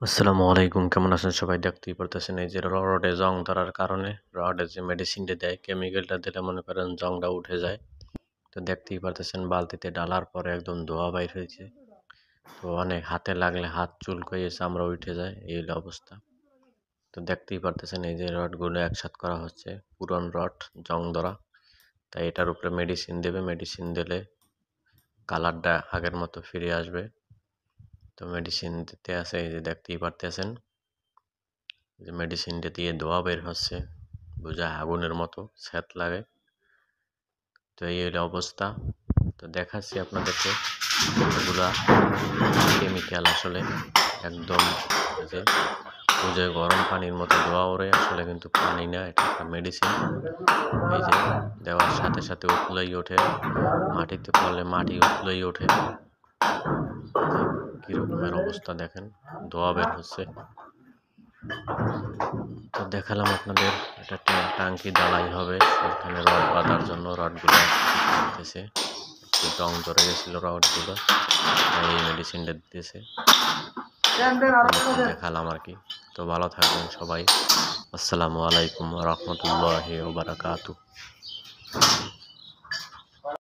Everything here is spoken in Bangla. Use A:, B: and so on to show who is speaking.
A: আসসালামু আলাইকুম, কেমন আছেন সবাই? দেখতেই পারতেছেন এই যে রডে জং ধরার কারণে রডে যে মেডিসিনটা দেয় কেমিক্যালটা দিলে মনে করেন জংটা উঠে যায়। তো দেখতেই পারতেছেন বালতিতে ডালার পরে একদম ধোয়া বাইর হয়েছে। তো অনেক হাতে লাগলে হাত চুলকাইয়ে চামড়া উঠে যায়, এই হলো অবস্থা। তো দেখতেই পারতেছেন এই যে রডগুলো একসাথ করা হচ্ছে, পুরন রড জং ধরা। তাই এটার উপরে মেডিসিন দেবে, মেডিসিন দিলে কালারটা আগের মতো ফিরে আসবে। তো মেডিসিন দিতে আছে, এই যে দেখতেই পারতেছেন যে মেডিসিনটা দিয়ে ধোঁয়া বের হচ্ছে, বোঝা আগুনের মতো স্যাঁত লাগে। তো এই হলো অবস্থা। তো দেখাচ্ছি আপনাদেরকে এগুলা কেমিক্যাল আসলে একদম যে বুঝে গরম পানির মতো ধোঁয়া ওড়ে, আসলে কিন্তু পানি না, এটা একটা মেডিসিন। এই যে দেওয়ার সাথে সাথে উতলাই ওঠে, মাটিতে পড়লে মাটি উতলাই ওঠে। কীরকমের অবস্থা দেখেন, ধোঁয়া বের হচ্ছে। তো দেখালাম আপনাদের, এটা টাঙ্কি ঢালাই হবে, সেখানে রড বাঁধার জন্য রডগুলো দিতেছে। একটু জং ধরে গেছিল রডগুলো, তাই এই মেডিসিনটা দিতেছে। দেখালাম আর কি। তো ভালো থাকবেন সবাই। আসসালামু আলাইকুম ওয়া রাহমাতুল্লাহি ওয়া বারাকাতুহু।